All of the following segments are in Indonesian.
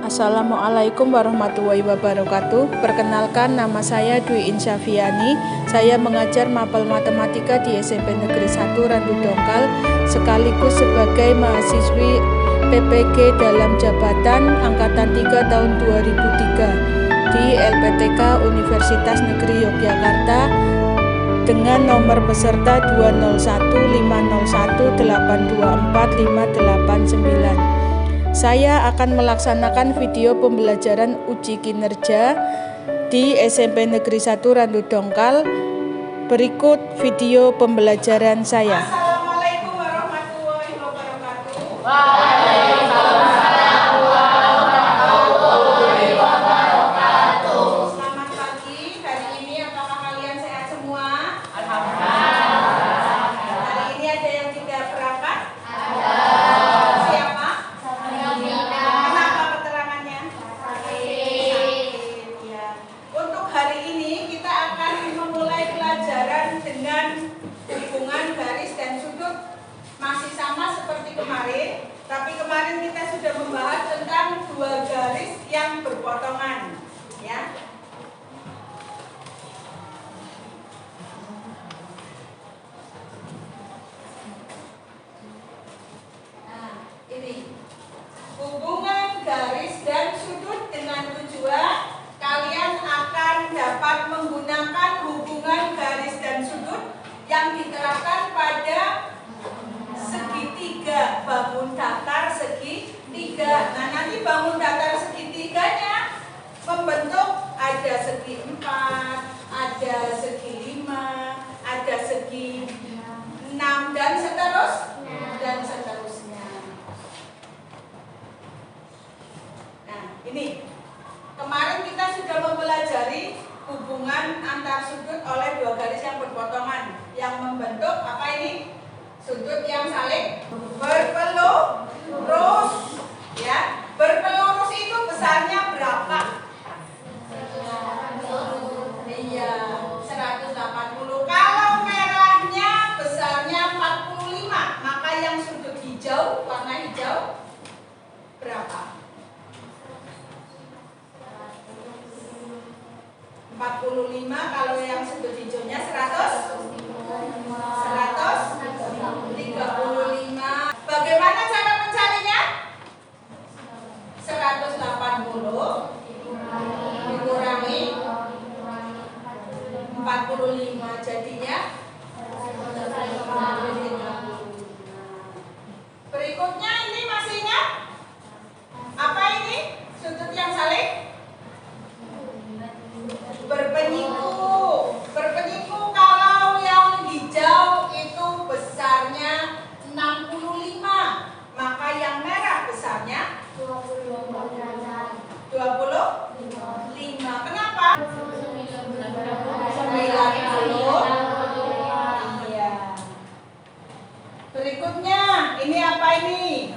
Assalamualaikum warahmatullahi wabarakatuh. Perkenalkan, nama saya Dwi Insyafiani. Saya mengajar mapel matematika di SMP Negeri 1 Randu Dongkal, sekaligus sebagai mahasiswi PPG dalam jabatan Angkatan 3 tahun 2003 di LPTK Universitas Negeri Yogyakarta dengan nomor peserta 2015018245889. Saya akan melaksanakan video pembelajaran uji kinerja di SMP Negeri 1 Randu Dongkal. Berikut video pembelajaran saya. Assalamualaikum warahmatullahi wabarakatuh. Waalaikumsalam warahmatullahi wabarakatuh. Selamat pagi. Hari ini apakah kalian sehat semua? Alhamdulillah. Hari ini ada yang tidak berangkat? Ada. Siapa? Kenapa keterangannya? Sakit. Ya. Untuk hari ini kita akan memulai pelajaran dengan hubungan garis dan sudut. Masih sama seperti kemarin, tapi kemarin kita sudah membahas tentang dua garis yang berpotongan, ya. Nah, ini hubungan garis dan sudut dengan tujuan kalian akan dapat menggunakan hubungan garis dan sudut yang diterapkan pada segitiga, bangun datar segitiga. Nah, nanti bangun datar segitiganya membentuk ada segi 4, ada segi 5, ada segi 6 dan seterusnya. Nah, ini kemarin kita sudah mempelajari hubungan antar sudut oleh dua garis yang berpotongan yang membentuk apa ini? Sudut yang saling berpelurus, ya. Berpelurus itu besarnya berapa? Iya, 180. Kalau merahnya besarnya 45, maka yang sudut hijau, warna hijau berapa? 45. Kalau yang sudut hijaunya 135. Bagaimana cara mencarinya? 180 dikurangi 45 jadinya 55. Berikutnya ini masih ingat? Apa ini? Sudut yang saling berpenyiku. Berpenyiku kalau yang hijau itu besarnya 65, maka yang merah besarnya 25. Kenapa? 90. Iya. Berikutnya, ini apa ini?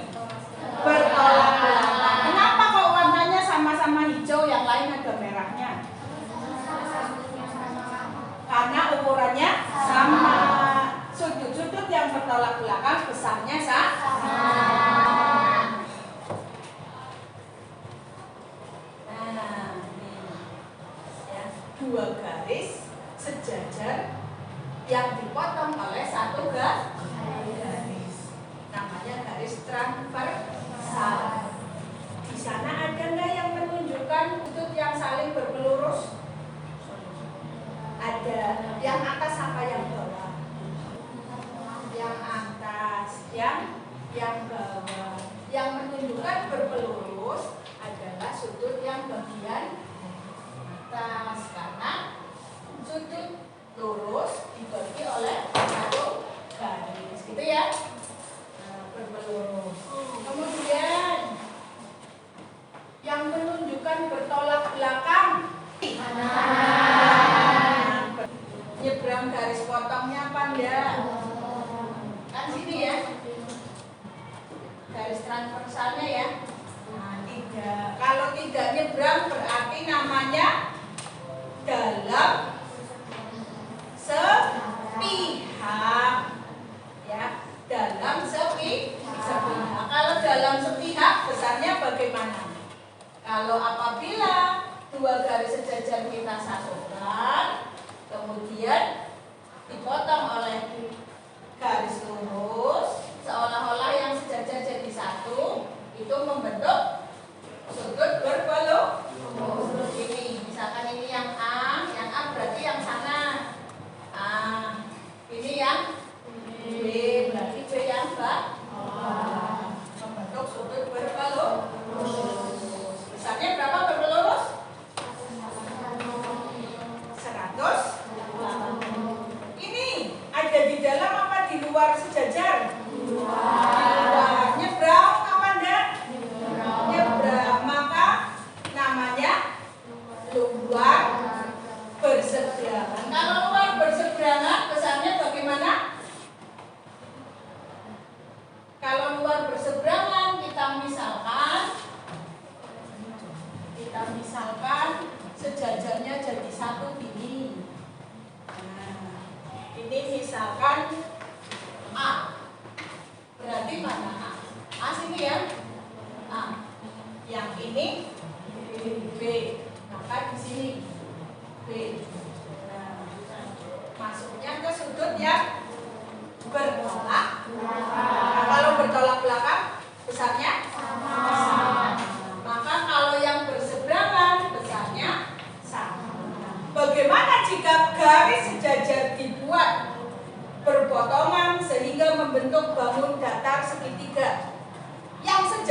Bertolak belakang. Kenapa kok warnanya sama-sama hijau, yang lain ada merahnya? Karena ukurannya sama. Sudut-sudut yang bertolak belakang besarnya sama. Nah, ini ya, dua garis sejajar yang dipotong oleh satu garis. Namanya garis transversal. Di sana ada nggak yang menunjukkan sudut yang saling berpelurus? Ada. Yang atas apa yang bawah? Yang atas, yang bawah. Yang menunjukkan berpelurus adalah sudut yang bagian atas, karena sudut lurus dibagi oleh satu garis, gitu ya. Nah, berpelurus. Kemudian yang menunjukkan bertolak belakang. Nyebrang garis potongnya apa enggak? Kan sini ya. Garis transversalnya ya. Nah, tidak. Kalau tidak nyebrang berarti namanya dalam sepihak. Ya, dalam sepihak. Kalau dalam sepihak besarnya bagaimana? Kalau apabila dua garis sejajar kita satukan, kemudian dipotong oleh garis lurus, seolah-olah yang sejajar jadi satu, itu membentuk sudut berbelok. Ini, misalkan ini yang A berarti yang sana. A, ini yang B, berarti B yang bawah. Membentuk sudut berbelok. Besarnya berapa berlurus? 100. Ini ada di dalam apa di luar sejajar? Di luar. Nyebrang apa enggak? Nyebrang, maka namanya luar berseberangan. Kalau luar berseberangan besarnya bagaimana? Kalau luar berseberangan kita misalkan sejajarnya jadi satu ini. Nah, ini misalkan A. Berarti mana A? A sini ya. A. Yang ini B. Maka di sini B. Nah, masuknya ke sudut yang bertolak. Nah, kalau bertolak belakang besarnya sama. Maka kalau yang berseberangan besarnya sama. Bagaimana jika garis sejajar dibuat berpotongan sehingga membentuk bangun datar segitiga? Yang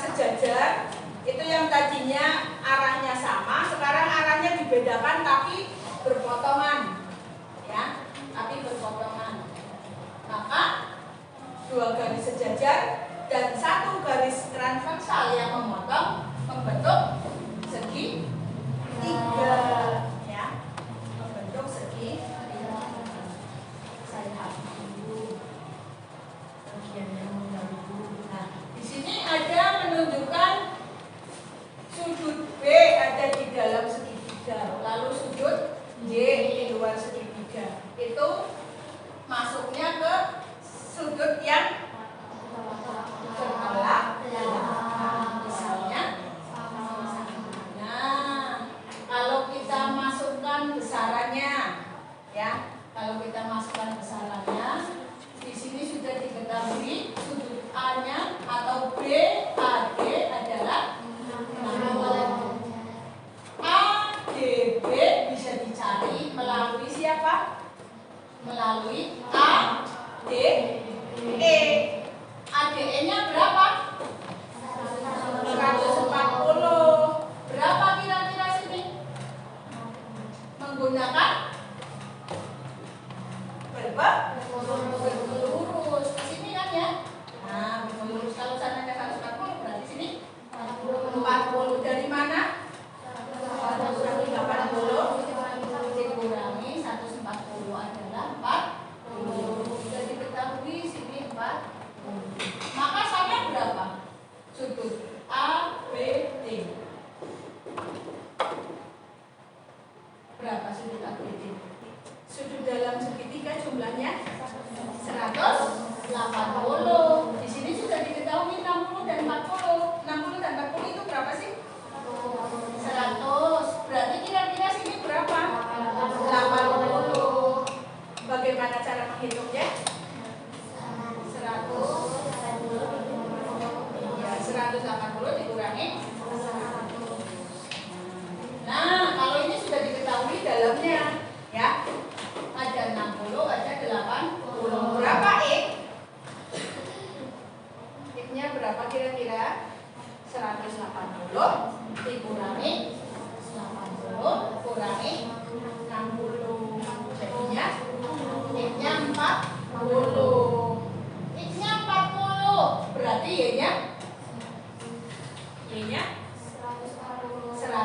sejajar itu yang tadinya arahnya sama, sekarang arahnya dibedakan tapi berpotongan, ya, tapi berpotongan. Maka dua garis sejajar dan satu garis transversal yang memotong membentuk segitiga, ya, membentuk segitiga. Saya hapus dulu bagian yang mengganggu. Nah, di sini ada menunjukkan sudut B ada di dalam segitiga, lalu sudut Y di luar segitiga. Itu masuknya ke sudut yang bertolak belakang. Misalnya, nah, kalau kita masukkan besarannya, ya, kalau kita masukkan besarannya, di sini sudah diketahui sudut A-nya atau BAD adalah ADB bisa dicari melalui siapa? Melalui ADE. ADE-nya berapa? 140. Berapa kira-kira sini? Menggunakan berlurus. Ke sini kan ya? Nah, berlurus. Kalau sananya 140 berarti sini 40. Dari mana? 180 dikurangi 140 adalah 40. Sudah diketahui sini 40. Maka saya berapa? Sudut ABD. Berapa sudut ABD? Sudut dalam segitiga jumlahnya 180. Di sini sudah diketahui 60 dan 40. 60 dan 40 itu berapa sih? 100. Berarti kira-kira sini berapa? 80. Bagaimana cara menghitungnya? 180 dikurangi. Nah, kalau ini sudah diketahui dalamnya, ya. Ada 60, ada 80. Berapa X? X-nya berapa kira-kira? 180 dikurangi 80 kurangi 60. Jadinya X-nya 40. X-nya 40. Berarti Y-nya 140.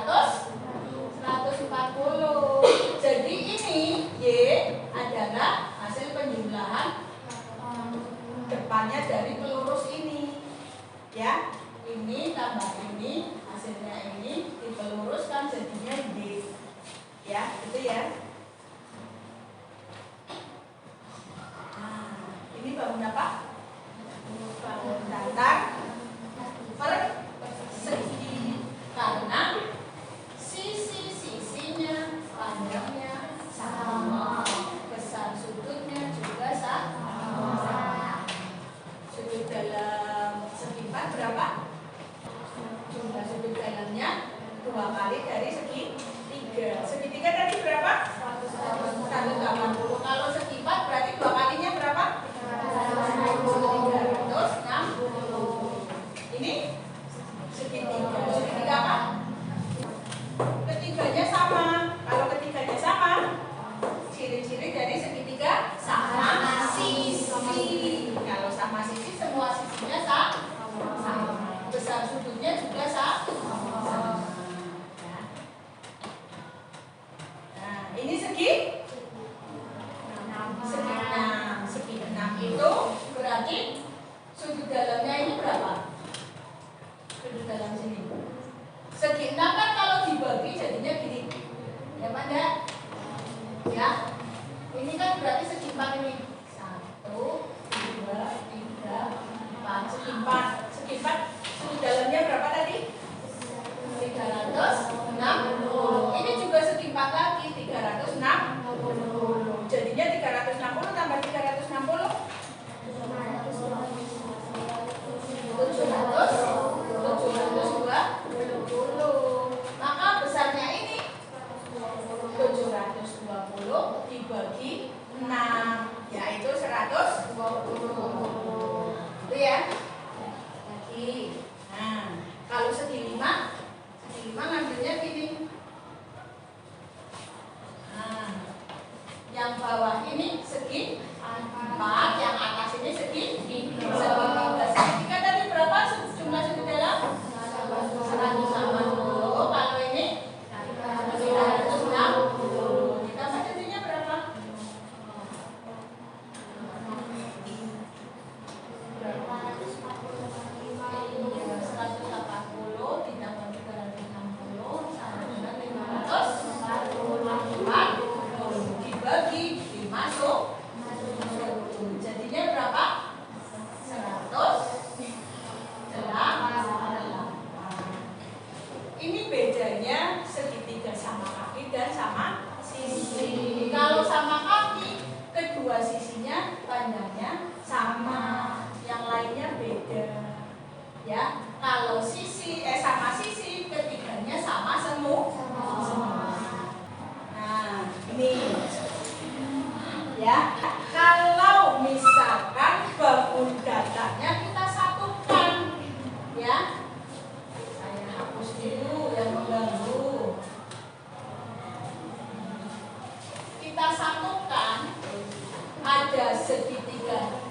Jadi ini Y adalah hasil penjumlahan depannya dari pelurus ini, ya. Ini tambah ini, hasilnya ini dipeluruskan jadinya D, ya, gitu ya. Nah, ini bangun apa? Bangun datar persegi.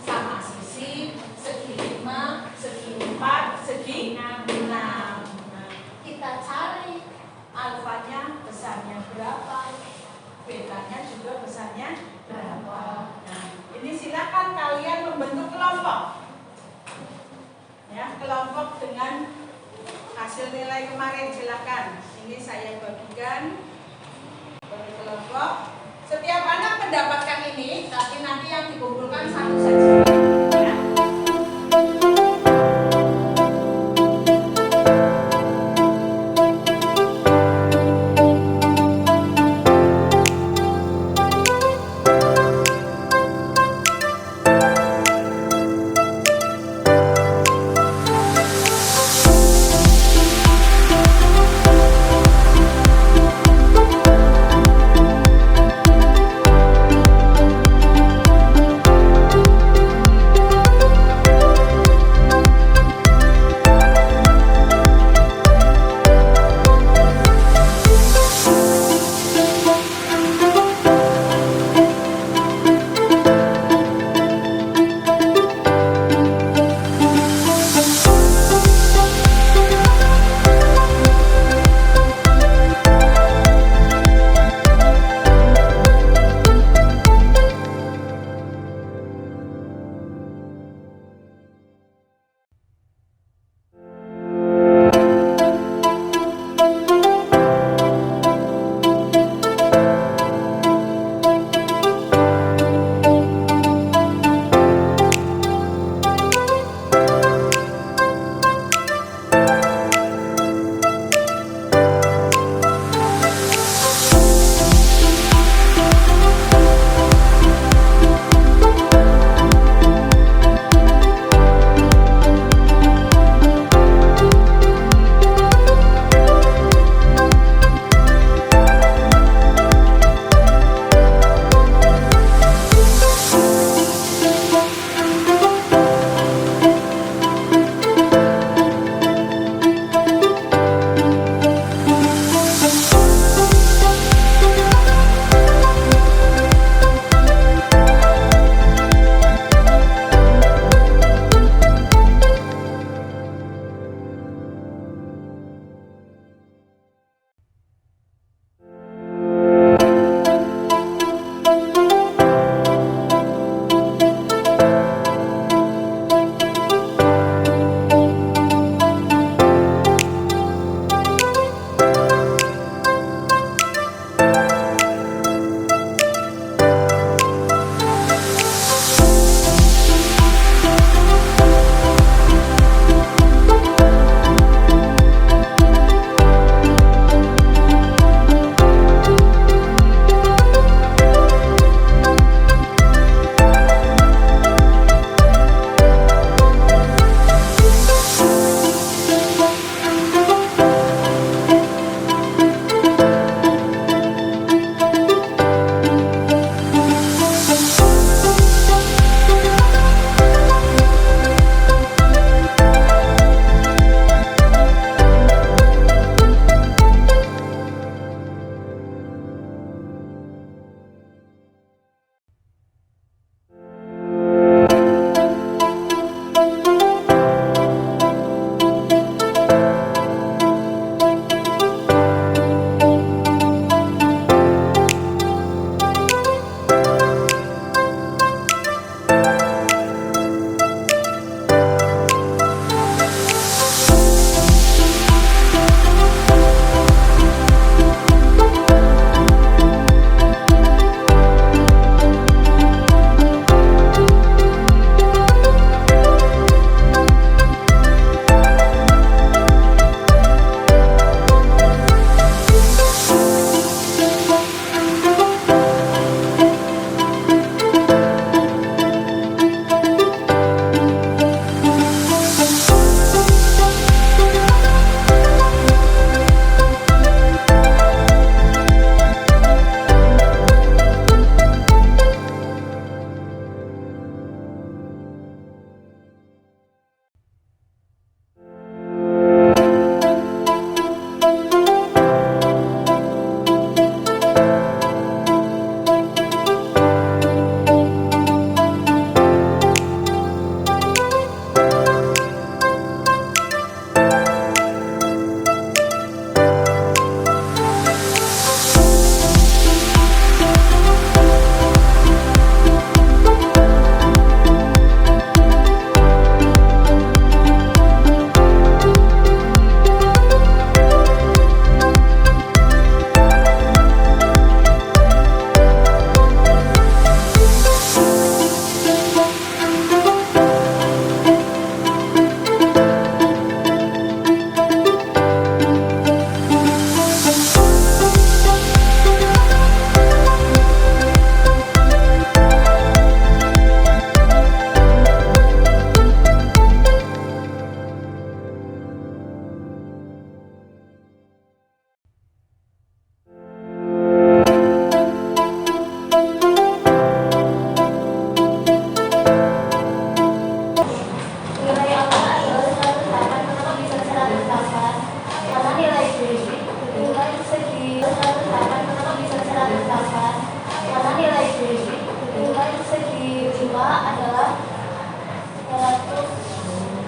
sama sisi, segi 5, segi 4, segi 6. Nah, kita cari alfanya besarnya berapa, betanya juga besarnya berapa. Nah, ini silakan kalian membentuk kelompok. Ya, kelompok dengan hasil nilai kemarin silakan. Ini saya bagikan bagi kelompok. Setiap anak mendapatkan ini, tapi nanti yang dikumpulkan satu saja. Ya.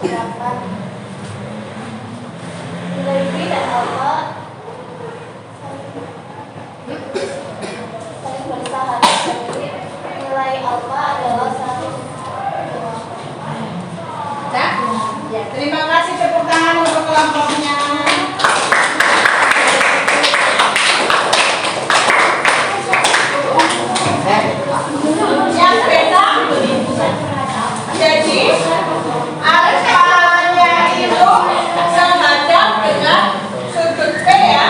Dapat nilai dan alfa saling bersahabat. Nilai alfa adalah 1. Ya, terima kasih, tepuk tangan untuk kelompoknya. Yang beda, jadi alfanya itu sehadap dengan sudut P ya.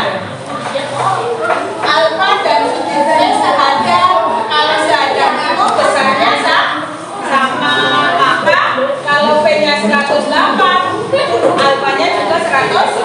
Alfa dan sudut P sehadap. Kalau sehadap itu besarnya sama, maka kalau P-nya 108, alfanya juga 108.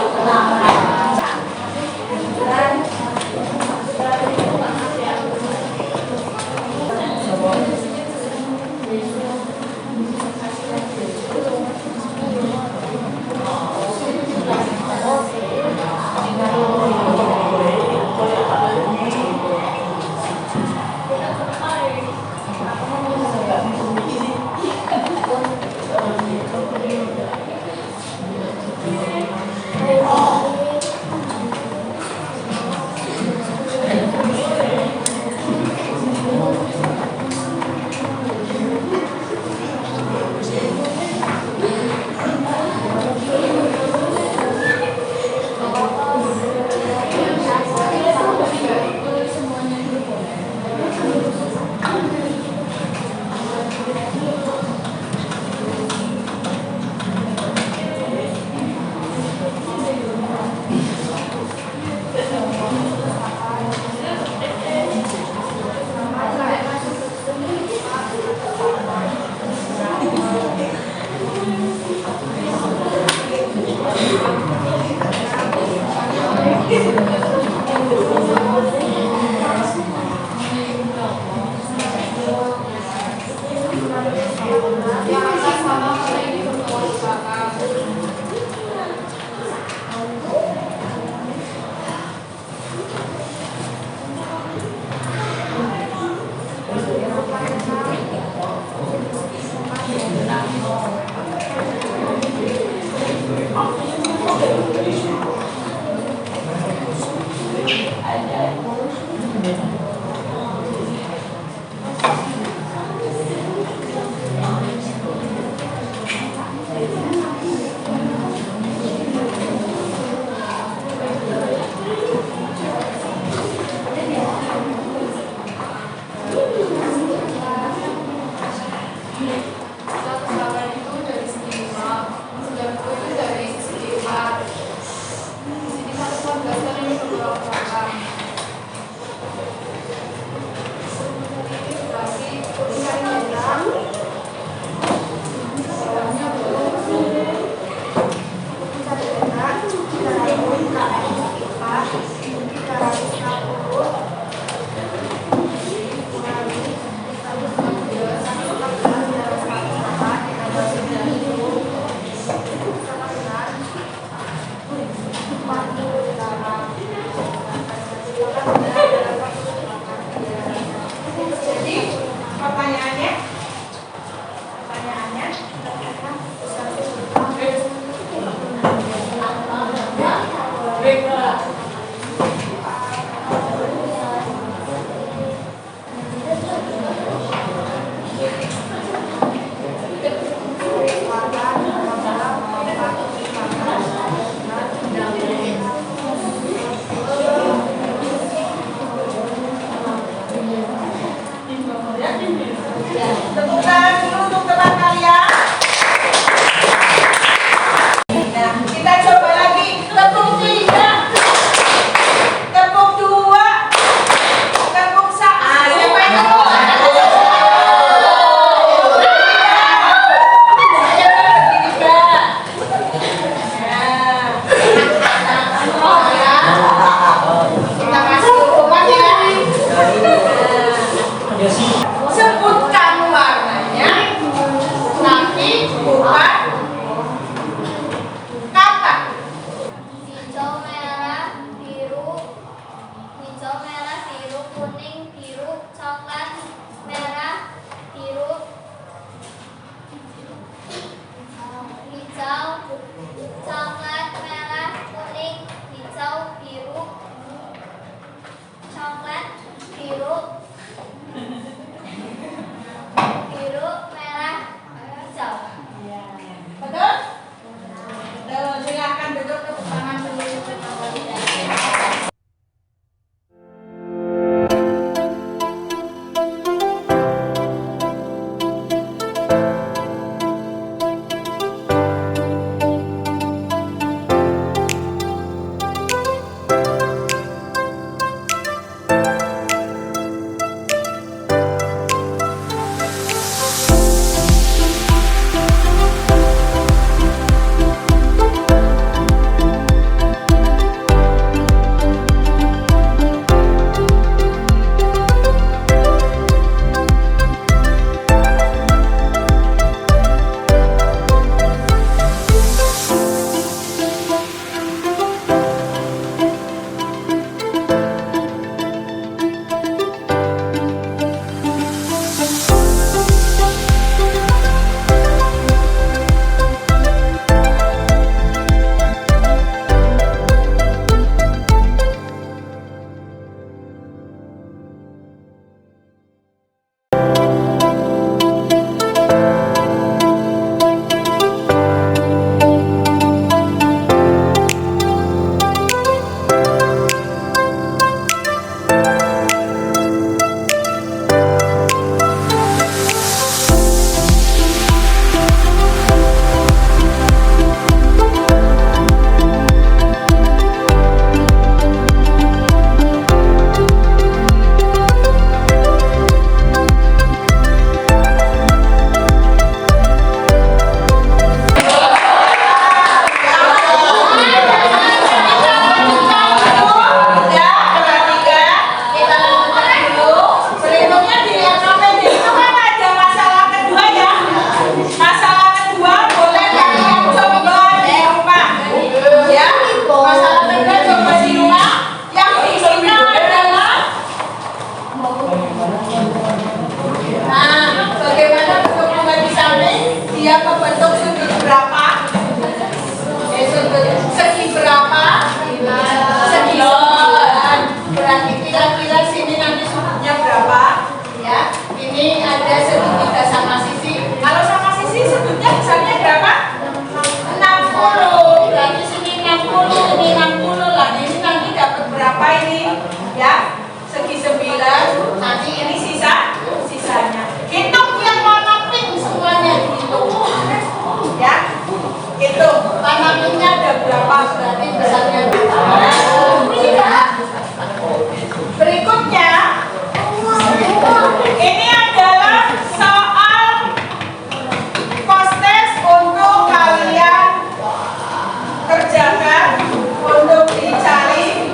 Tepuk tangan dulu untuk teman kalian. Nah, kita coba lagi. Tepuk 3, tepuk 2, tepuk 1. Siapa yang tepuk? Kita kasih hukuman ya. Sebutkan warnanya, tapi bukan kata. Hijau, merah, biru, kuning, biru, coklat, merah, biru, hijau, Itu tanamnya ada berapa, berarti besarnya berapa. Berikutnya ini adalah soal post test untuk kalian kerjakan, untuk dicari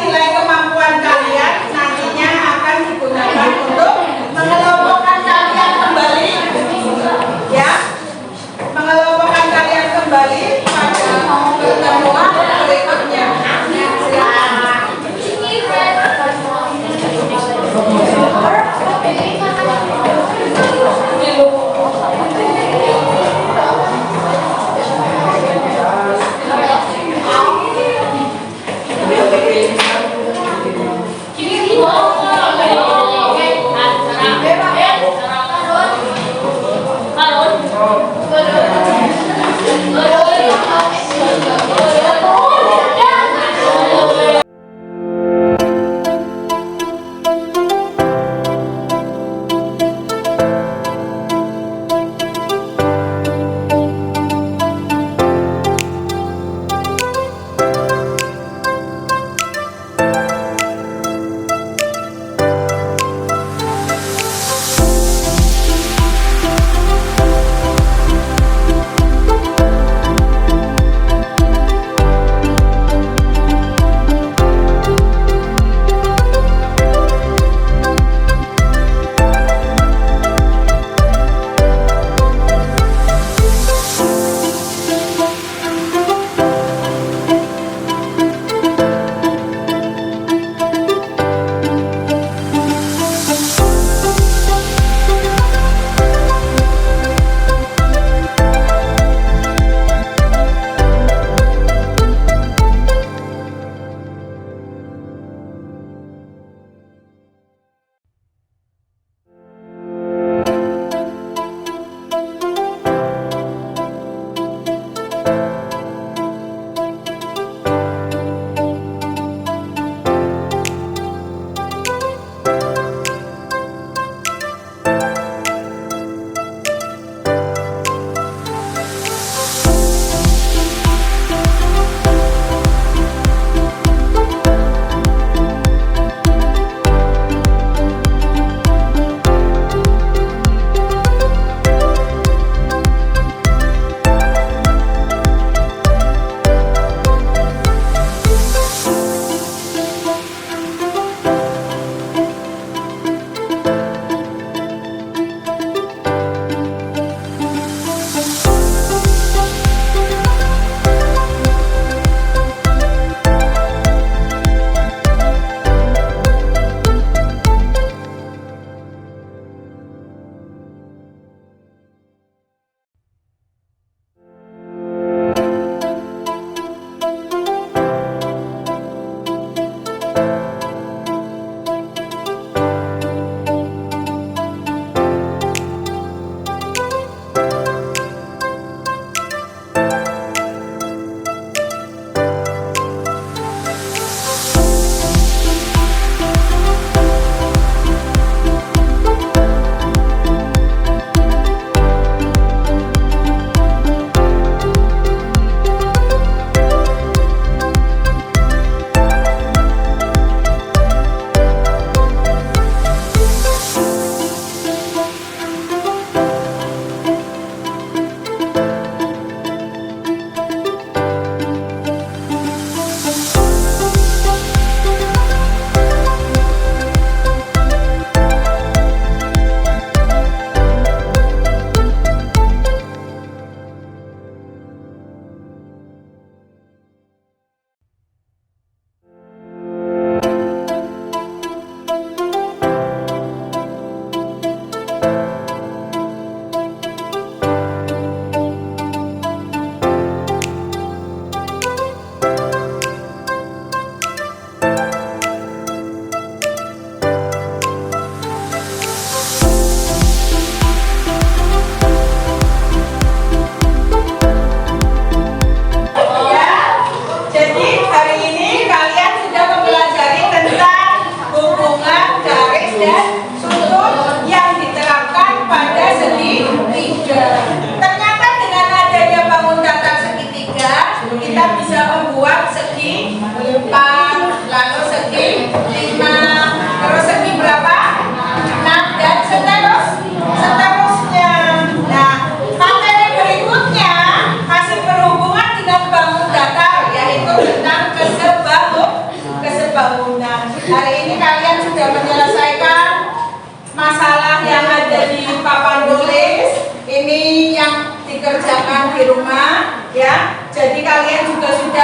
nilai kemampuan kalian nantinya akan digunakan untuk mengelompokkan kalian kembali, ya, mengelompokkan kalian kembali pada di rumah ya. Jadi kalian juga sudah